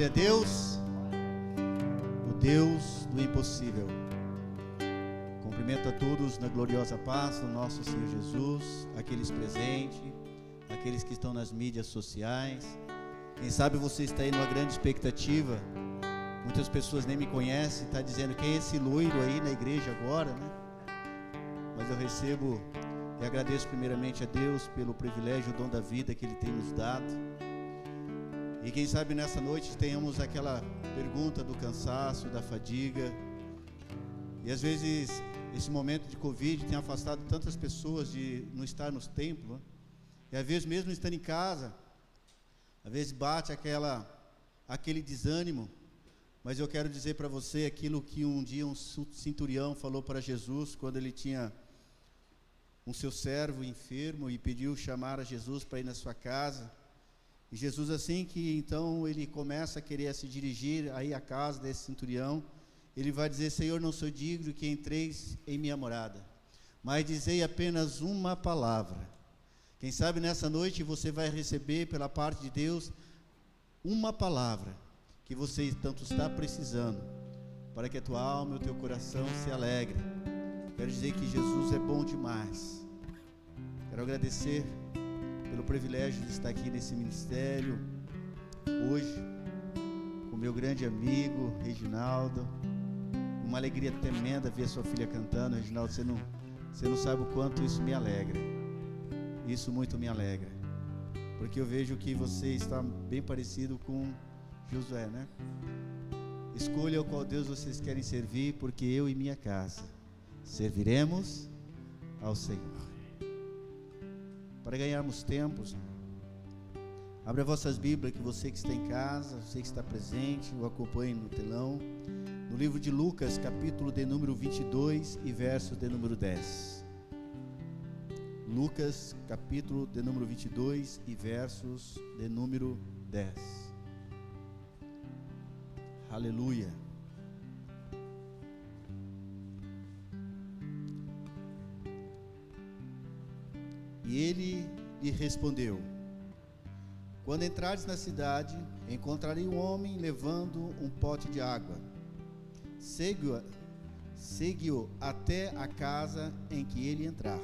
Glória a Deus, o Deus do impossível. Cumprimento a todos na gloriosa paz do nosso Senhor Jesus, aqueles presentes, aqueles que estão nas mídias sociais. Quem sabe você está aí numa grande expectativa. Muitas pessoas nem me conhecem, está dizendo quem é esse loiro aí na igreja agora, né? Mas eu recebo e agradeço primeiramente a Deus pelo privilégio, o dom da vida que Ele tem nos dado. E quem sabe nessa noite tenhamos aquela pergunta do cansaço, da fadiga. E às vezes esse momento de Covid tem afastado tantas pessoas de não estar nos templos, né? E às vezes mesmo estando em casa, às vezes bate aquele desânimo. Mas eu quero dizer para você aquilo que um dia um centurião falou para Jesus, quando ele tinha um seu servo enfermo e pediu chamar a Jesus para ir na sua casa. E Jesus, assim que então ele começa a querer se dirigir aí à casa desse centurião, ele vai dizer: Senhor, não sou digno que entreis em minha morada, mas dizei apenas uma palavra. Quem sabe nessa noite você vai receber pela parte de Deus uma palavra que você tanto está precisando, para que a tua alma e o teu coração se alegrem. Quero dizer que Jesus é bom demais. Quero agradecer pelo privilégio de estar aqui nesse ministério hoje com meu grande amigo Reginaldo. Uma alegria tremenda ver sua filha cantando. Reginaldo, você não sabe o quanto isso me alegra. Isso muito me alegra, porque eu vejo que você está bem parecido com Josué, né? Escolha o qual Deus vocês querem servir, porque eu e minha casa serviremos ao Senhor. Para ganharmos tempos, abra vossas Bíblias, que você que está em casa, você que está presente, o acompanhe no telão, no livro de Lucas, capítulo de número 22 e verso de número 10. Lucas, capítulo de número 22 e versos de número 10. Aleluia. E ele lhe respondeu: quando entrares na cidade, encontrarei um homem levando um pote de água. Segue-o até a casa em que ele entrar.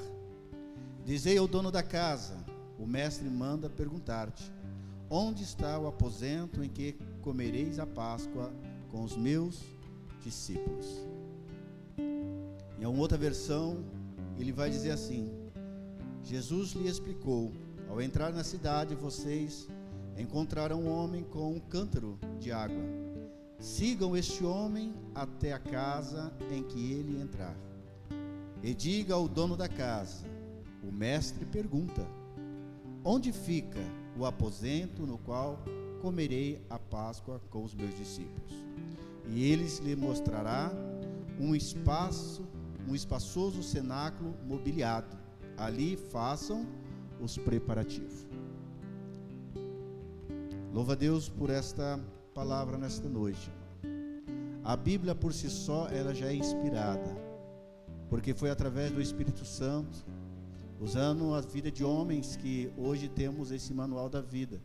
Dizei ao dono da casa: o mestre manda perguntar-te: onde está o aposento em que comereis a Páscoa com os meus discípulos? Em uma outra versão, ele vai dizer assim: Jesus lhe explicou: ao entrar na cidade, vocês encontrarão um homem com um cântaro de água. Sigam este homem até a casa em que ele entrar. E diga ao dono da casa: o mestre pergunta: onde fica o aposento no qual comerei a Páscoa com os meus discípulos? E eles lhe mostrará um espaçoso cenáculo mobiliado. Ali façam os preparativos. Louva a Deus por esta palavra nesta noite. A Bíblia por si só, ela já é inspirada, porque foi através do Espírito Santo, usando a vida de homens, que hoje temos esse manual da vida.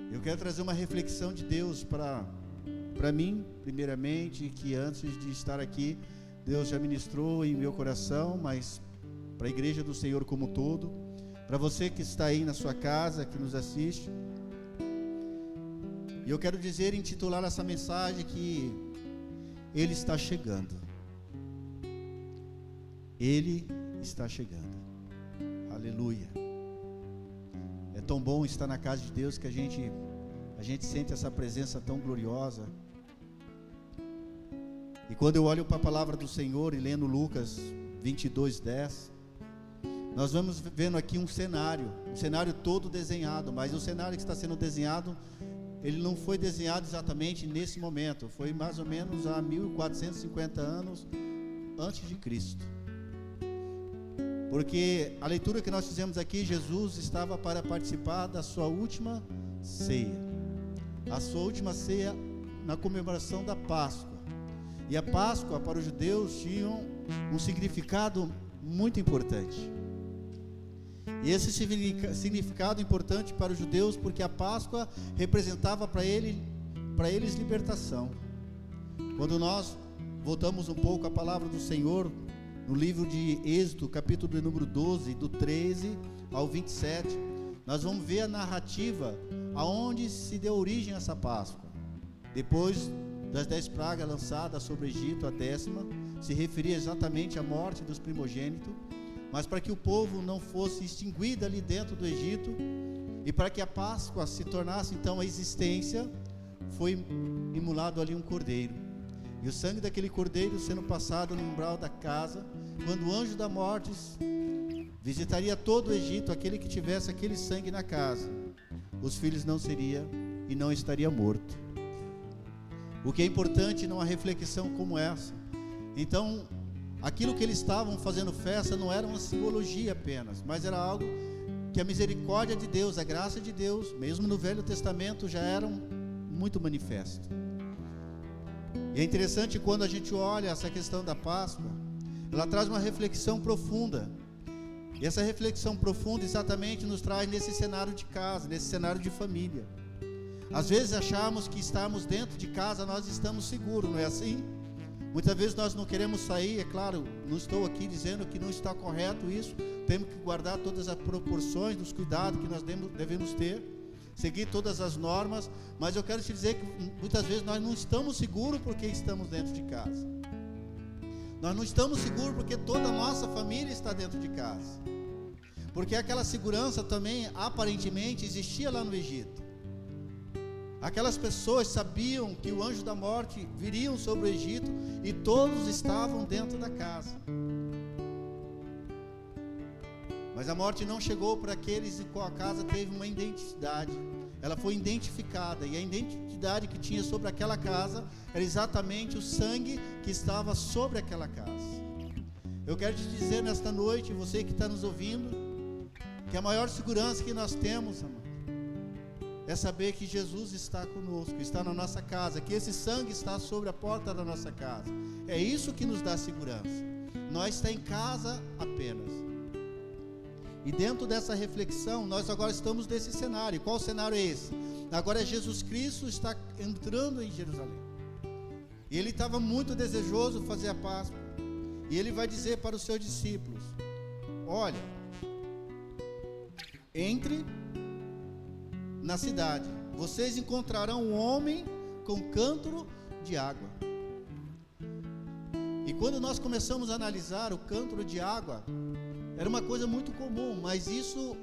Eu quero trazer uma reflexão de Deus para mim, primeiramente, que antes de estar aqui, Deus já ministrou em meu coração, mas para a igreja do Senhor como um todo, para você que está aí na sua casa, que nos assiste. E eu quero dizer, intitular essa mensagem, que Ele está chegando. Ele está chegando. Aleluia. É tão bom estar na casa de Deus, que a gente sente essa presença tão gloriosa. E quando eu olho para a palavra do Senhor e lendo Lucas 22:10, nós vamos vendo aqui um cenário todo desenhado, mas o cenário que está sendo desenhado, ele não foi desenhado exatamente nesse momento, foi mais ou menos há 1450 anos antes de Cristo. Porque a leitura que nós fizemos aqui, Jesus estava para participar da sua última ceia. A sua última ceia na comemoração da Páscoa. E a Páscoa para os judeus tinha um significado muito importante. E esse significado importante para os judeus, porque a Páscoa representava para eles libertação. Quando nós voltamos um pouco à palavra do Senhor, no livro de Êxodo, capítulo de número 12, do 13 ao 27, nós vamos ver a narrativa aonde se deu origem a essa Páscoa. Depois das 10 pragas lançadas sobre o Egito, a 10ª se referia exatamente à morte dos primogênitos, mas para que o povo não fosse extinguido ali dentro do Egito, e para que a Páscoa se tornasse então a existência, foi imolado ali um cordeiro, e o sangue daquele cordeiro sendo passado no umbral da casa, quando o anjo da morte visitaria todo o Egito, aquele que tivesse aquele sangue na casa, os filhos não seria e não estaria morto. O que é importante numa reflexão como essa, então aquilo que eles estavam fazendo festa não era uma simbologia apenas, mas era algo que a misericórdia de Deus, a graça de Deus, mesmo no Velho Testamento, já eram muito manifesto. E é interessante quando a gente olha essa questão da Páscoa, ela traz uma reflexão profunda, e essa reflexão profunda exatamente nos traz nesse cenário de casa, nesse cenário de família. Às vezes achamos que estarmos dentro de casa nós estamos seguros, não é assim? Muitas vezes nós não queremos sair, é claro, não estou aqui dizendo que não está correto isso, temos que guardar todas as proporções dos cuidados que nós devemos ter, seguir todas as normas, mas eu quero te dizer que muitas vezes nós não estamos seguros porque estamos dentro de casa. Nós não estamos seguros porque toda a nossa família está dentro de casa, porque aquela segurança também aparentemente existia lá no Egito. Aquelas pessoas sabiam que o anjo da morte viria sobre o Egito e todos estavam dentro da casa. Mas a morte não chegou para aqueles em qual a casa teve uma identidade. Ela foi identificada, e a identidade que tinha sobre aquela casa era exatamente o sangue que estava sobre aquela casa. Eu quero te dizer nesta noite, você que está nos ouvindo, que a maior segurança que nós temos, amado, é saber que Jesus está conosco, está na nossa casa, que esse sangue está sobre a porta da nossa casa. É isso que nos dá segurança. Nós estamos em casa apenas. E dentro dessa reflexão, nós agora estamos nesse cenário. E qual cenário é esse? Agora Jesus Cristo está entrando em Jerusalém. E ele estava muito desejoso de fazer a Páscoa. E ele vai dizer para os seus discípulos: olha, entre na cidade, vocês encontrarão um homem com cântaro de água. E quando nós começamos a analisar o cântaro de água, era uma coisa muito comum, mas isso,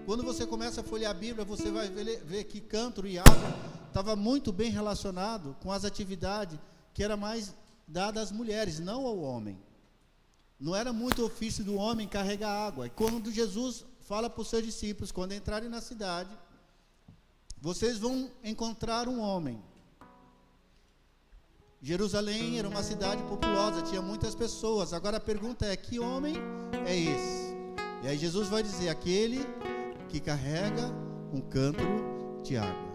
quando você começa a folhear a Bíblia, você vai ver que cântaro e água estava muito bem relacionado com as atividades que era mais dada às mulheres, não ao homem. Não era muito ofício do homem carregar água. E quando Jesus fala para os seus discípulos, quando entrarem na cidade, vocês vão encontrar um homem. Jerusalém era uma cidade populosa, tinha muitas pessoas. Agora a pergunta é: que homem é esse? E aí Jesus vai dizer: aquele que carrega um cântaro de água.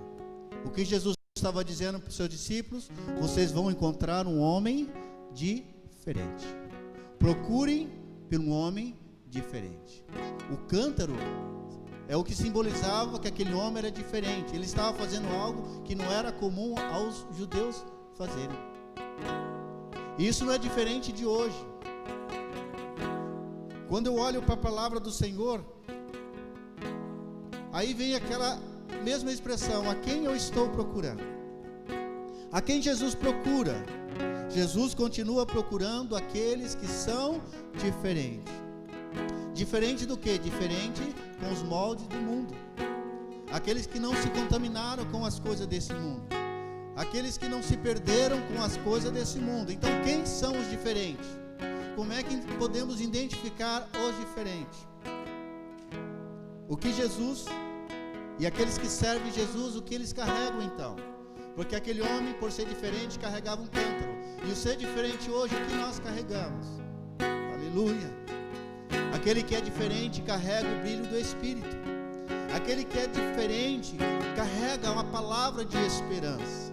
O que Jesus estava dizendo para os seus discípulos? Vocês vão encontrar um homem diferente. Procurem por um homem diferente. O cântaro é o que simbolizava que aquele homem era diferente. Ele estava fazendo algo que não era comum aos judeus fazerem. E isso não é diferente de hoje. Quando eu olho para a palavra do Senhor, aí vem aquela mesma expressão: a quem eu estou procurando? A quem Jesus procura? Jesus continua procurando aqueles que são diferentes. Diferente do que? Diferente com os moldes do mundo. Aqueles que não se contaminaram com as coisas desse mundo. Aqueles que não se perderam com as coisas desse mundo. Então, quem são os diferentes? Como é que podemos identificar os diferentes? O que Jesus e aqueles que servem Jesus, o que eles carregam então? Porque aquele homem, por ser diferente, carregava um cântaro. E o ser diferente hoje, o que nós carregamos? Aleluia! Aquele que é diferente carrega o brilho do Espírito. Aquele que é diferente carrega uma palavra de esperança.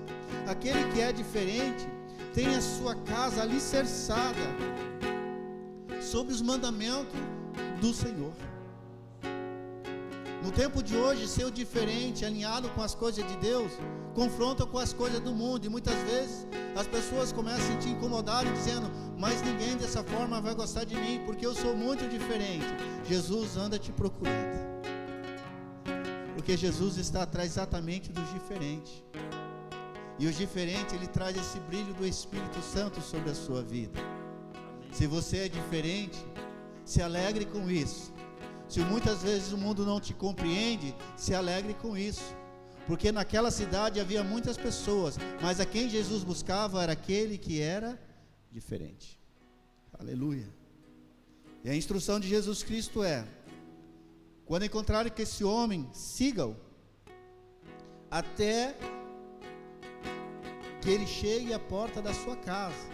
Aquele que é diferente tem a sua casa alicerçada sobre os mandamentos do Senhor. No tempo de hoje, ser o diferente, alinhado com as coisas de Deus, confronta com as coisas do mundo. E muitas vezes as pessoas começam a se sentir incomodadas, dizendo: mas ninguém dessa forma vai gostar de mim, porque eu sou muito diferente. Jesus anda te procurando, porque Jesus está atrás exatamente dos diferentes. E os diferentes, Ele traz esse brilho do Espírito Santo sobre a sua vida. Se você é diferente, se alegre com isso. Se muitas vezes o mundo não te compreende, se alegre com isso. Porque naquela cidade havia muitas pessoas, mas a quem Jesus buscava era aquele que era diferente. Aleluia. E a instrução de Jesus Cristo é: quando encontrarem com esse homem, sigam até que ele chegue à porta da sua casa.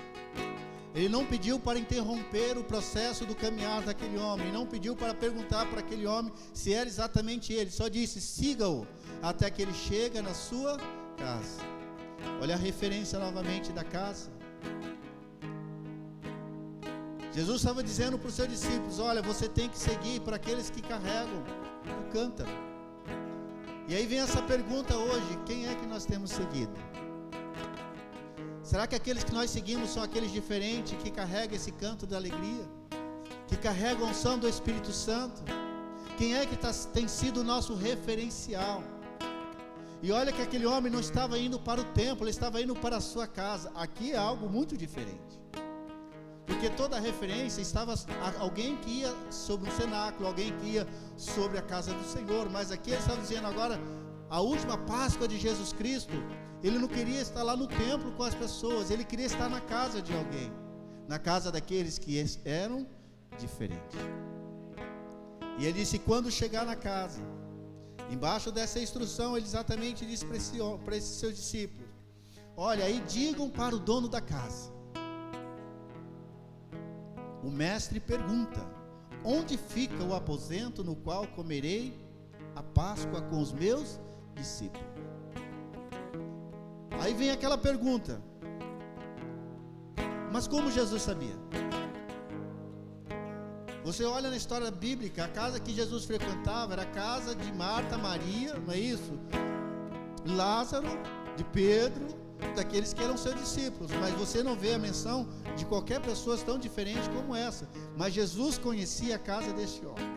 Ele não pediu para interromper o processo do caminhar daquele homem, não pediu para perguntar para aquele homem se era exatamente ele, só disse: siga-o até que ele chegue na sua casa. Olha a referência novamente da casa. Jesus estava dizendo para os seus discípulos: olha, você tem que seguir para aqueles que carregam o cântaro. E aí vem essa pergunta hoje: quem é que nós temos seguido? Será que aqueles que nós seguimos são aqueles diferentes, que carregam esse canto da alegria, que carregam a unção do Espírito Santo? Quem é que tem sido o nosso referencial? E olha que aquele homem não estava indo para o templo, ele estava indo para a sua casa. Aqui é algo muito diferente, porque toda a referência estava alguém que ia sobre um cenáculo, alguém que ia sobre a casa do Senhor. Mas aqui ele estava dizendo agora, a última Páscoa de Jesus Cristo, ele não queria estar lá no templo com as pessoas, ele queria estar na casa de alguém, na casa daqueles que eram diferentes. E ele disse: quando chegar na casa, embaixo dessa instrução, ele exatamente disse para esses seus discípulos: olha, aí digam para o dono da casa, o mestre pergunta: onde fica o aposento no qual comerei a Páscoa com os meus discípulos? Aí vem aquela pergunta: mas como Jesus sabia? Você olha na história bíblica, a casa que Jesus frequentava era a casa de Marta, Maria, não é isso? Lázaro, de Pedro, daqueles que eram seus discípulos. Mas você não vê a menção de qualquer pessoa tão diferente como essa. Mas Jesus conhecia a casa deste homem.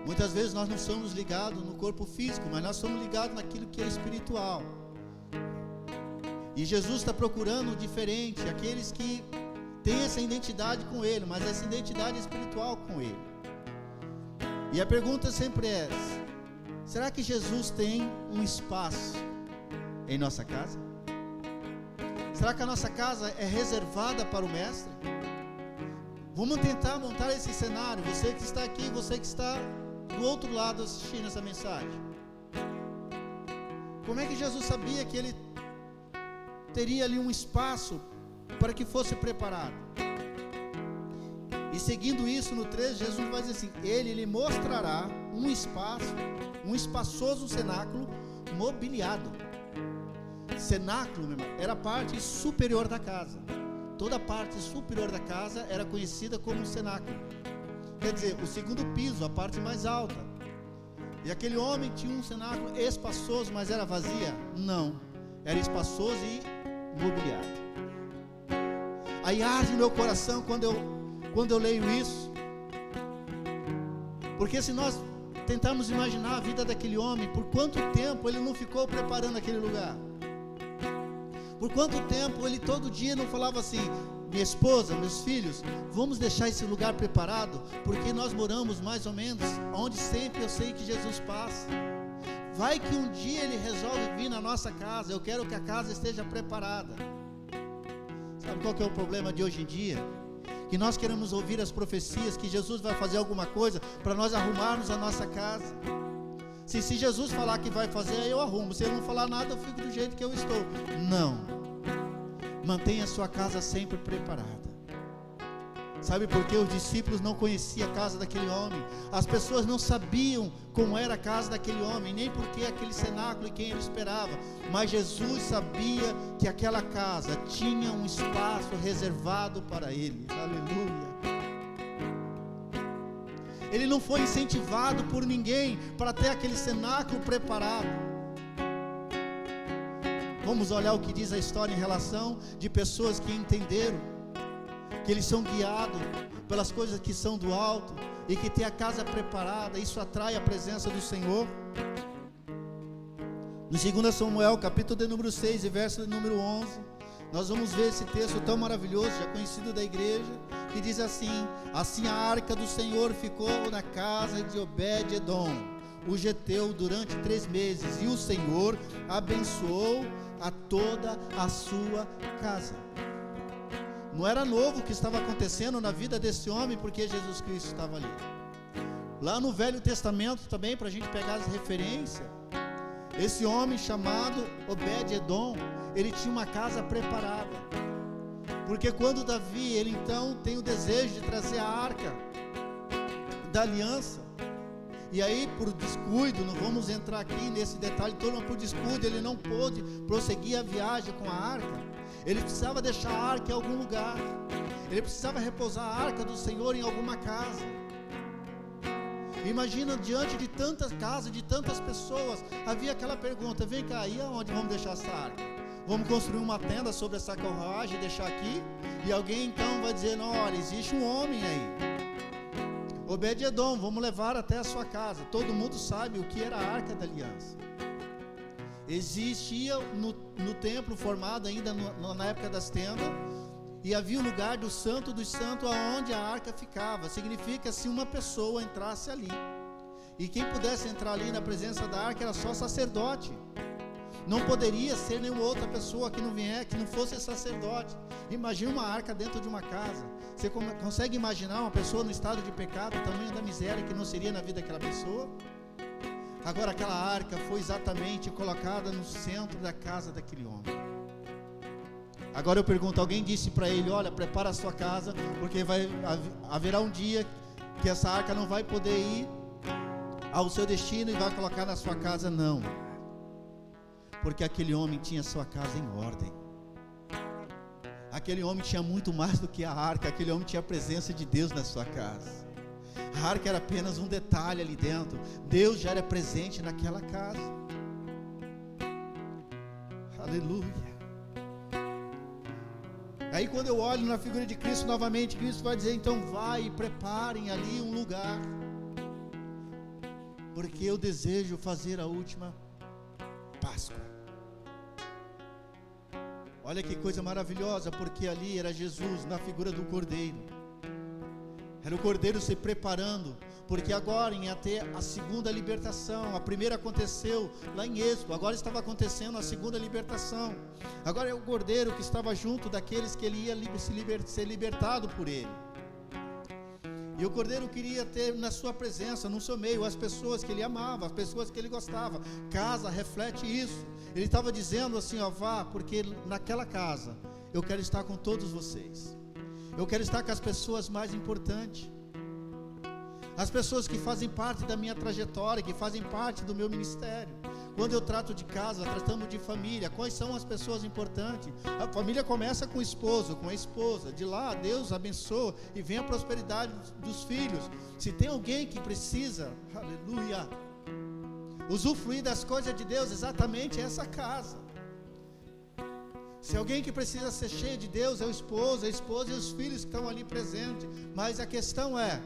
Muitas vezes nós não somos ligados no corpo físico, mas nós somos ligados naquilo que é espiritual. E Jesus está procurando o diferente, aqueles que têm essa identidade com Ele, mas essa identidade espiritual com Ele. E a pergunta sempre é: será que Jesus tem um espaço em nossa casa? Será que a nossa casa é reservada para o Mestre? Vamos tentar montar esse cenário. Você que está aqui, você que está do outro lado assistindo essa mensagem. Como é que Jesus sabia que Ele teria ali um espaço para que fosse preparado? E seguindo isso no 13, Jesus vai dizer assim: Ele lhe mostrará um espaço, um espaçoso cenáculo mobiliado. Cenáculo, meu irmão, era a parte superior da casa. Toda a parte superior da casa era conhecida como um cenáculo. Quer dizer, o segundo piso, a parte mais alta. E aquele homem tinha um cenáculo espaçoso, mas era vazia? Não, era espaçoso e mobiliado. Aí arde meu coração quando eu leio isso, porque se nós tentarmos imaginar a vida daquele homem, por quanto tempo ele não ficou preparando aquele lugar? Por quanto tempo ele todo dia não falava assim: minha esposa, meus filhos, vamos deixar esse lugar preparado, porque nós moramos mais ou menos onde sempre eu sei que Jesus passa. Vai que um dia Ele resolve vir na nossa casa, eu quero que a casa esteja preparada. Sabe qual que é o problema de hoje em dia? Que nós queremos ouvir as profecias que Jesus vai fazer alguma coisa para nós arrumarmos a nossa casa. Se Jesus falar que vai fazer, aí eu arrumo. Se Ele não falar nada, eu fico do jeito que eu estou. Não. Mantenha a sua casa sempre preparada. Sabe por que os discípulos não conheciam a casa daquele homem? As pessoas não sabiam como era a casa daquele homem, nem porque aquele cenáculo e quem ele esperava. Mas Jesus sabia que aquela casa tinha um espaço reservado para ele. Aleluia. ele não foi incentivado por ninguém para ter aquele cenáculo preparado. Vamos olhar o que diz a história em relação de pessoas que entenderam que eles são guiados pelas coisas que são do alto e que tem a casa preparada. Isso atrai a presença do Senhor. No 2 Samuel, capítulo de número 6 e verso de número 11, nós vamos ver esse texto tão maravilhoso, já conhecido da igreja, que diz assim: assim a arca do Senhor ficou na casa de Obed-edom, o geteu, durante 3 meses, e o Senhor abençoou a toda a sua casa. Não era novo o que estava acontecendo na vida desse homem, porque Jesus Cristo estava ali. Lá no Velho Testamento também, para a gente pegar as referências, esse homem chamado Obed-edom, ele tinha uma casa preparada, porque quando Davi, ele então tem o desejo de trazer a arca da aliança, e aí por descuido, não vamos entrar aqui nesse detalhe todo, mas por descuido ele não pôde prosseguir a viagem com a arca. Ele precisava deixar a arca em algum lugar, ele precisava repousar a arca do Senhor em alguma casa. Imagina, diante de tantas casas, de tantas pessoas, havia aquela pergunta: vem cá, e aonde vamos deixar essa arca? Vamos construir uma tenda sobre essa carruagem e deixar aqui? E alguém então vai dizer: não, olha, existe um homem aí, Obed-edom, vamos levar até a sua casa. Todo mundo sabe o que era a arca da aliança. Existia no templo formado ainda na época das tendas, e havia um lugar do santo dos santos aonde a arca ficava. Significa, se uma pessoa entrasse ali, e quem pudesse entrar ali na presença da arca era só sacerdote, não poderia ser nenhuma outra pessoa que não vier, que não fosse sacerdote. Imagina uma arca dentro de uma casa. Você consegue imaginar uma pessoa no estado de pecado, o tamanho da miséria que não seria na vida daquela pessoa? Agora aquela arca foi exatamente colocada no centro da casa daquele homem. Agora eu pergunto, alguém disse para ele: olha, prepara a sua casa, porque haverá um dia que essa arca não vai poder ir ao seu destino e vai colocar na sua casa? Não, porque aquele homem tinha sua casa em ordem. Aquele homem tinha muito mais do que a arca. Aquele homem tinha a presença de Deus na sua casa. A arca era apenas um detalhe ali dentro. Deus já era presente naquela casa. Aleluia. Aí quando eu olho na figura de Cristo novamente, Cristo vai dizer: então vai e preparem ali um lugar, porque eu desejo fazer a última Páscoa. Olha que coisa maravilhosa, porque ali era Jesus na figura do Cordeiro. Era o Cordeiro se preparando, porque agora ia ter a segunda libertação. A primeira aconteceu lá em Êxodo, agora estava acontecendo a segunda libertação. Agora é o Cordeiro que estava junto daqueles que ele ia ser libertado por ele. E o Cordeiro queria ter na sua presença, no seu meio, as pessoas que ele amava, as pessoas que ele gostava. Casa reflete isso. Ele estava dizendo assim: ó, vá, porque naquela casa eu quero estar com todos vocês. Eu quero estar com as pessoas mais importantes, as pessoas que fazem parte da minha trajetória, que fazem parte do meu ministério. Quando eu trato de casa, tratamos de família. Quais são as pessoas importantes? A família começa com o esposo, com a esposa. De lá, Deus abençoa e vem a prosperidade dos filhos. Se tem alguém que precisa, aleluia, usufruir das coisas de Deus, exatamente essa casa. Se alguém que precisa ser cheio de Deus, é o esposo, a esposa e os filhos que estão ali presentes. Mas a questão é: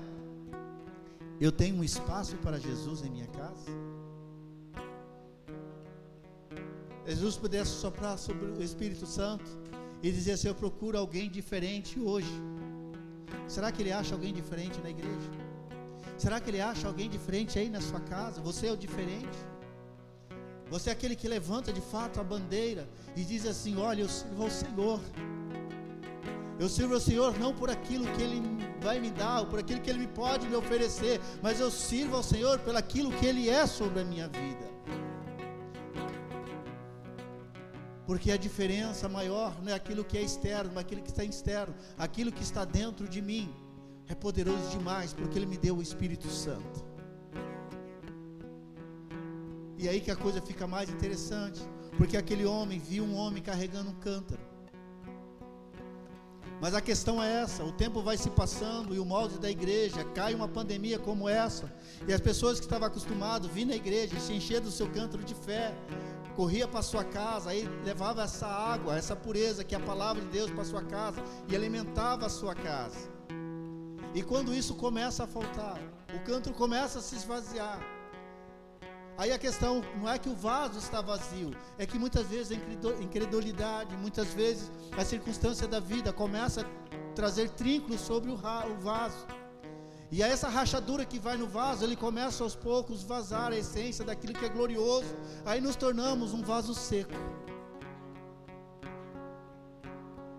eu tenho um espaço para Jesus em minha casa? Jesus pudesse soprar sobre o Espírito Santo e dizer assim: eu procuro alguém diferente hoje. Será que ele acha alguém diferente na igreja? Será que ele acha alguém diferente aí na sua casa? Você é o diferente? Você é aquele que levanta de fato a bandeira e diz assim: olha, eu sirvo ao Senhor. Eu sirvo ao Senhor não por aquilo que Ele vai me dar, ou por aquilo que Ele me pode me oferecer, mas eu sirvo ao Senhor pelo aquilo que Ele é sobre a minha vida. Porque a diferença maior não é aquilo que é externo, mas aquilo que está externo. Aquilo que está dentro de mim é poderoso demais, porque Ele me deu o Espírito Santo. E aí que a coisa fica mais interessante, porque aquele homem viu um homem carregando um cântaro. Mas a questão é essa: o tempo vai se passando e o molde da igreja, cai uma pandemia como essa, e as pessoas que estavam acostumadas a vir na igreja, se encher do seu cântaro de fé, corria para sua casa, aí levava essa água, essa pureza que é a palavra de Deus para sua casa, e alimentava a sua casa. E quando isso começa a faltar, o cântaro começa a se esvaziar. Aí a questão não é que o vaso está vazio, é que muitas vezes a incredulidade, muitas vezes a circunstância da vida começa a trazer trínculos sobre o vaso. E aí essa rachadura que vai no vaso, ele começa aos poucos a vazar a essência daquilo que é glorioso. Aí nos tornamos um vaso seco.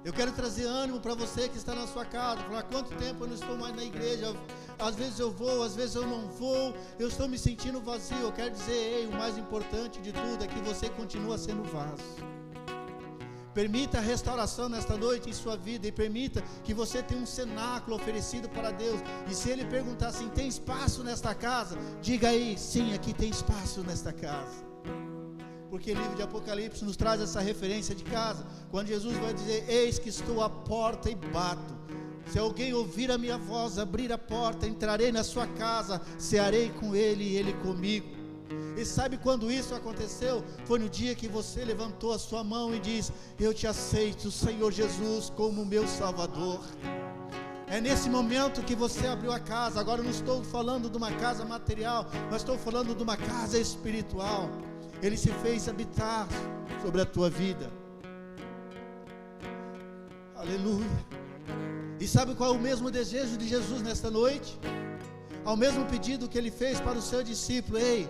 Eu quero trazer ânimo para você que está na sua casa. Falar: quanto tempo eu não estou mais na igreja? Às vezes eu vou, às vezes eu não vou. Eu estou me sentindo vazio. Eu quero dizer: ei, o mais importante de tudo é que você continua sendo vaso. Permita a restauração nesta noite em sua vida, e permita que você tenha um cenáculo oferecido para Deus. E se Ele perguntar assim: tem espaço nesta casa? Diga aí: sim, aqui tem espaço nesta casa. Porque o livro de Apocalipse nos traz essa referência de casa, quando Jesus vai dizer: eis que estou à porta e bato. Se alguém ouvir a minha voz, abrir a porta, entrarei na sua casa, cearei com ele e ele comigo. E sabe quando isso aconteceu? Foi no dia que você levantou a sua mão e disse: eu te aceito, Senhor Jesus, como meu Salvador. É nesse momento que você abriu a casa. Agora eu não estou falando de uma casa material, mas estou falando de uma casa espiritual. Ele se fez habitar sobre a tua vida. Aleluia. E sabe qual é o mesmo desejo de Jesus nesta noite? Ao mesmo pedido que Ele fez para o seu discípulo: ei,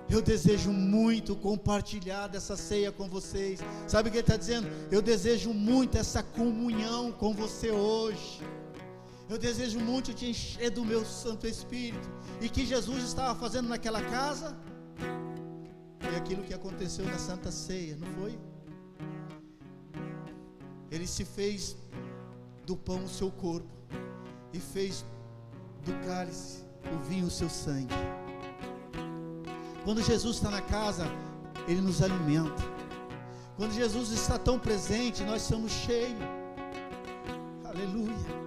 eu desejo muito compartilhar dessa ceia com vocês. Sabe o que Ele está dizendo? Eu desejo muito essa comunhão com você hoje. Eu desejo muito te encher do meu Santo Espírito. E que Jesus estava fazendo naquela casa? Foi aquilo que aconteceu na Santa Ceia, não foi? Ele se fez do pão o seu corpo, e fez do cálice o vinho o seu sangue. Quando Jesus está na casa, Ele nos alimenta. Quando Jesus está tão presente, nós somos cheios. Aleluia.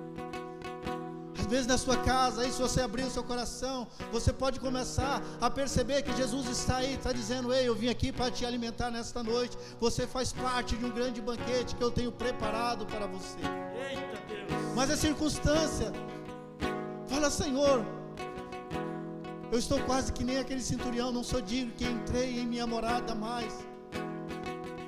Às vezes na sua casa, aí se você abrir o seu coração, você pode começar a perceber que Jesus está aí, está dizendo: ei, eu vim aqui para te alimentar nesta noite. Você faz parte de um grande banquete que eu tenho preparado para você. Eita Deus. Mas a circunstância, fala: Senhor, eu estou quase que nem aquele centurião, não sou digno que entrei em minha morada mais.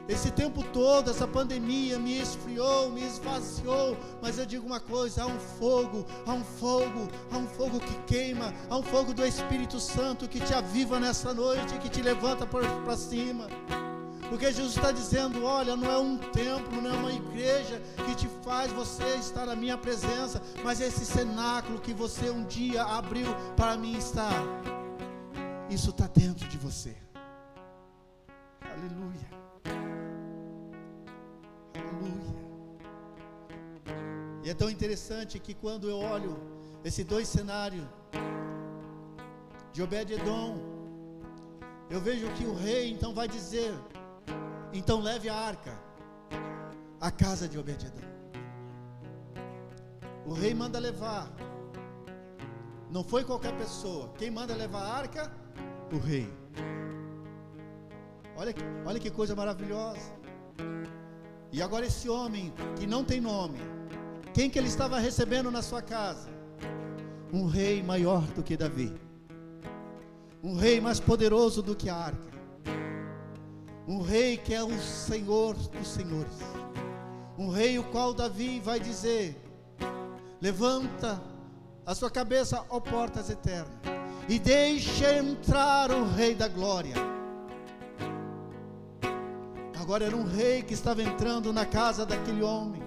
Esse tempo todo, essa pandemia me esfriou, me esvaziou. Mas eu digo uma coisa: há um fogo, há um fogo, há um fogo que queima, há um fogo do Espírito Santo que te aviva nessa noite, que te levanta para cima. Porque Jesus está dizendo: olha, não é um templo, não é uma igreja que te faz você estar na minha presença, mas é esse cenáculo que você um dia abriu para mim estar. Isso está dentro de você. Aleluia. Aleluia. E é tão interessante que quando eu olho esses dois cenários de Obed-Edom, eu vejo que o rei então vai dizer: então leve a arca à casa de Obed-Edom. O rei manda levar. Não foi qualquer pessoa. Quem manda levar a arca? O rei. Olha que coisa maravilhosa. E agora esse homem que não tem nome, quem que ele estava recebendo na sua casa? Um rei maior do que Davi, um rei mais poderoso do que a arca, um rei que é o Senhor dos senhores, um rei o qual Davi vai dizer: levanta a sua cabeça, ó portas eternas, e deixe entrar o Rei da Glória. Agora era um rei que estava entrando na casa daquele homem,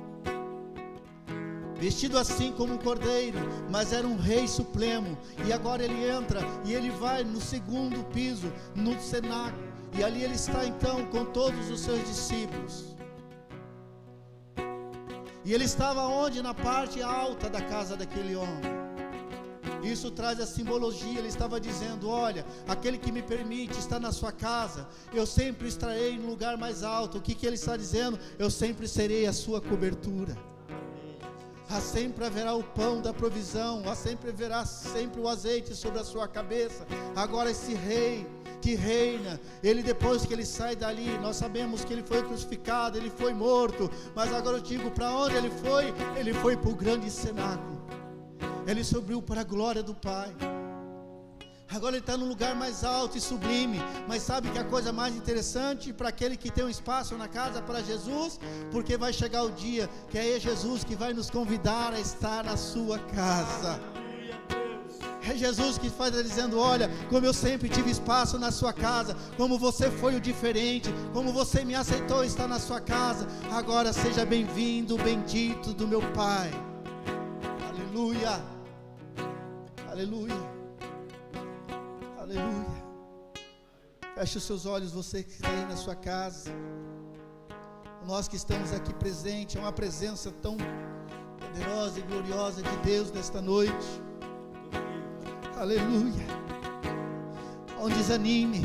vestido assim como um cordeiro, mas era um rei supremo. E agora ele entra e ele vai no segundo piso, no cenáculo, e ali ele está então com todos os seus discípulos. E ele estava onde? Na parte alta da casa daquele homem. Isso traz a simbologia. Ele estava dizendo: olha, aquele que me permite estar na sua casa, eu sempre estarei no lugar mais alto. O que ele está dizendo? Eu sempre serei a sua cobertura. Sempre haverá o pão da provisão, sempre haverá sempre o azeite sobre a sua cabeça. Agora esse rei que reina, ele, depois que ele sai dali, nós sabemos que ele foi crucificado, ele foi morto, mas agora eu digo para onde ele foi? Ele foi para o grande cenáculo, ele subiu para a glória do Pai. Agora ele está num lugar mais alto e sublime. Mas sabe que a coisa mais interessante para aquele que tem um espaço na casa para Jesus? Porque vai chegar o dia que é Jesus que vai nos convidar a estar na sua casa. É Jesus que faz dizendo: olha, como eu sempre tive espaço na sua casa, como você foi o diferente, como você me aceitou estar na sua casa, agora seja bem-vindo, bendito do meu Pai. Aleluia, aleluia, aleluia. Feche os seus olhos, você que está aí na sua casa. Nós que estamos aqui presentes, é uma presença tão poderosa e gloriosa de Deus nesta noite. Aleluia. Não desanime.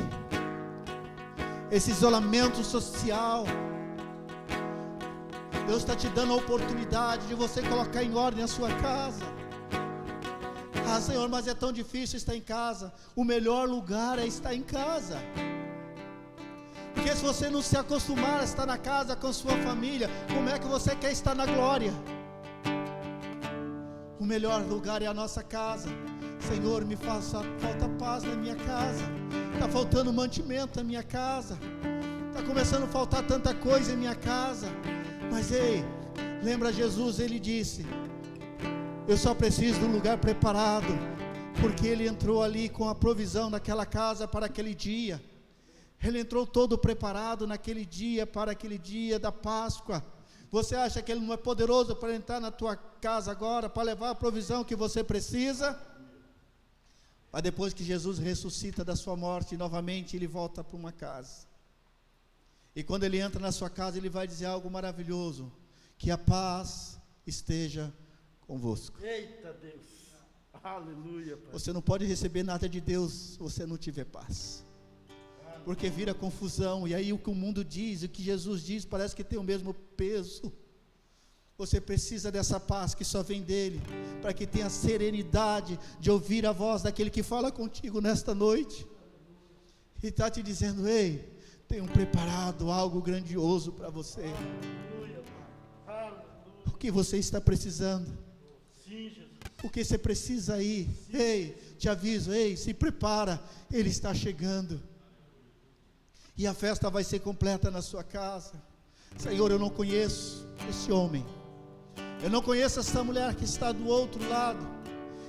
Esse isolamento social, Deus está te dando a oportunidade de você colocar em ordem a sua casa. Ah, Senhor, mas é tão difícil estar em casa. O melhor lugar é estar em casa. Porque se você não se acostumar a estar na casa com sua família, como é que você quer estar na glória? O melhor lugar é a nossa casa. Senhor, me faça, falta paz na minha casa, está faltando mantimento na minha casa, está começando a faltar tanta coisa em minha casa. Mas ei, lembra Jesus, ele disse: eu só preciso de um lugar preparado, porque ele entrou ali com a provisão naquela casa para aquele dia. Ele entrou todo preparado naquele dia, para aquele dia da Páscoa. Você acha que ele não é poderoso para entrar na tua casa agora, para levar a provisão que você precisa? Mas depois que Jesus ressuscita da sua morte, novamente ele volta para uma casa. E quando ele entra na sua casa, ele vai dizer algo maravilhoso: que a paz esteja convosco. Eita Deus, aleluia, Pai. Você não pode receber nada de Deus se você não tiver paz, porque vira confusão, e aí o que o mundo diz, o que Jesus diz, parece que tem o mesmo peso. Você precisa dessa paz que só vem dele, para que tenha serenidade de ouvir a voz daquele que fala contigo nesta noite, e está te dizendo: ei, tenho preparado algo grandioso para você. O que você está precisando? Sim, Jesus. O que você precisa aí? Ei, te aviso, ei, se prepara, ele está chegando, e a festa vai ser completa na sua casa. Senhor, eu não conheço esse homem, eu não conheço essa mulher que está do outro lado,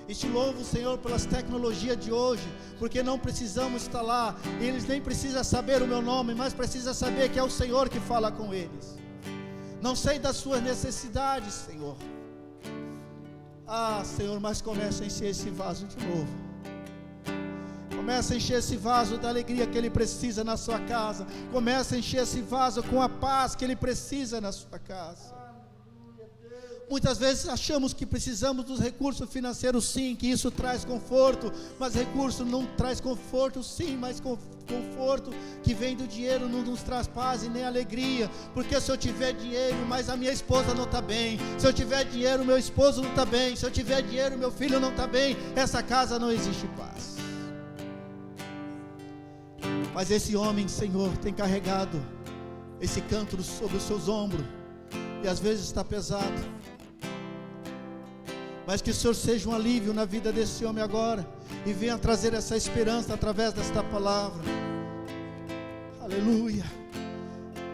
e te louvo, Senhor, pelas tecnologias de hoje, porque não precisamos estar lá, eles nem precisam saber o meu nome, mas precisam saber que é o Senhor que fala com eles. Não sei das suas necessidades, Senhor. Ah, Senhor, mas começa a encher esse vaso de novo. Começa a encher esse vaso da alegria que ele precisa na sua casa. Começa a encher esse vaso com a paz que ele precisa na sua casa. Muitas vezes achamos que precisamos dos recursos financeiros, sim, que isso traz conforto, mas recurso não traz conforto, sim, mas conforto que vem do dinheiro não nos traz paz e nem alegria. Porque se eu tiver dinheiro, mas a minha esposa não está bem, se eu tiver dinheiro, meu esposo não está bem, se eu tiver dinheiro, meu filho não está bem, essa casa não existe paz. Mas esse homem, Senhor, tem carregado esse cântaro sobre os seus ombros, e às vezes está pesado, mas que o Senhor seja um alívio na vida desse homem agora, e venha trazer essa esperança através desta palavra. Aleluia.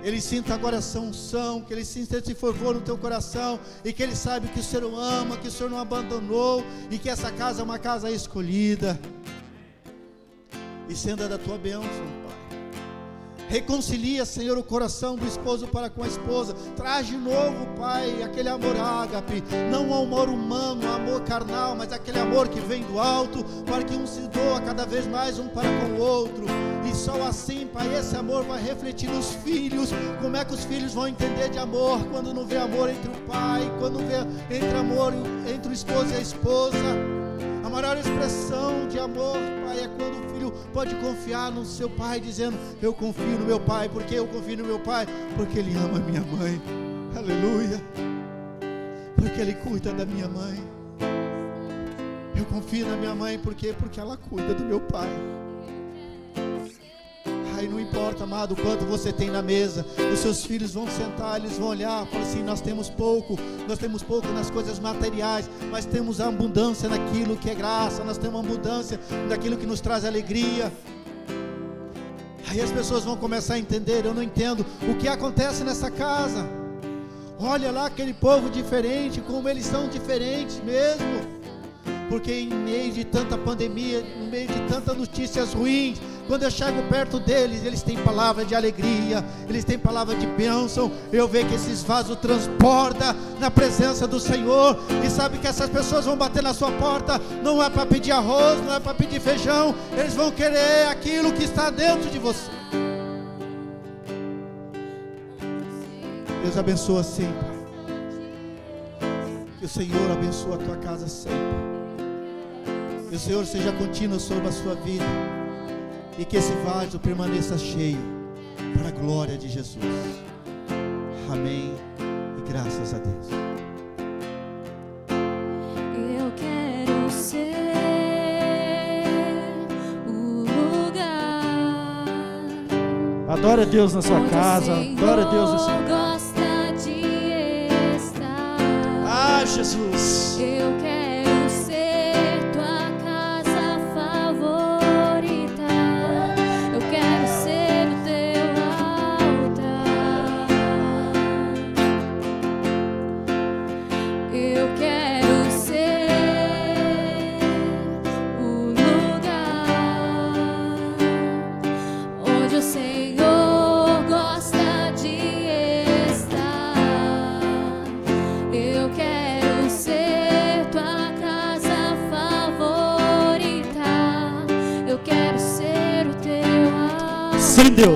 Ele sinta agora essa unção, que ele sinta esse fervor no teu coração, e que ele saiba que o Senhor o ama, que o Senhor não abandonou, e que essa casa é uma casa escolhida, e senda da tua bênção, Pai. Reconcilia, Senhor, o coração do esposo para com a esposa. Traz de novo, Pai, aquele amor ágape, não o amor humano, o amor carnal, mas aquele amor que vem do alto, para que um se doa cada vez mais um para com o outro. E só assim, Pai, esse amor vai refletir nos filhos. Como é que os filhos vão entender de amor quando não vê amor entre o pai, quando vê entre amor entre o esposo e a esposa? A maior expressão de amor, Pai, é quando o filho pode confiar no seu pai, dizendo: eu confio no meu pai. Por que eu confio no meu pai? Porque ele ama minha mãe. Aleluia. Porque ele cuida da minha mãe. Eu confio na minha mãe, por quê? Porque ela cuida do meu pai. Ai, não importa, amado, quanto você tem na mesa, os seus filhos vão sentar, eles vão olhar, falar assim: nós temos pouco nas coisas materiais, mas temos a abundância naquilo que é graça, nós temos a abundância naquilo que nos traz alegria. Aí as pessoas vão começar a entender: eu não entendo o que acontece nessa casa. Olha lá aquele povo diferente, como eles são diferentes mesmo. Porque em meio de tanta pandemia, no meio de tantas notícias ruins, quando eu chego perto deles, eles têm palavra de alegria, eles têm palavra de bênção. Eu vejo que esses vasos transbordam na presença do Senhor. E sabe que essas pessoas vão bater na sua porta, não é para pedir arroz, não é para pedir feijão, eles vão querer aquilo que está dentro de você. Deus abençoa sempre. Que o Senhor abençoe a tua casa sempre. Que o Senhor seja contínuo sobre a sua vida. E que esse vaso permaneça cheio, para a glória de Jesus. Amém. E graças a Deus. Eu quero ser o lugar. Adore a Deus na sua onde casa. Adore a Deus no seu Senhor gosta de estar. Ah, Jesus. Eu quero ser tua casa favorita. Eu quero ser o teu altar. Eu quero ser o lugar onde o Senhor gosta de estar. Eu quero ser tua casa favorita. Eu quero ser o teu altar. Sim, Deus.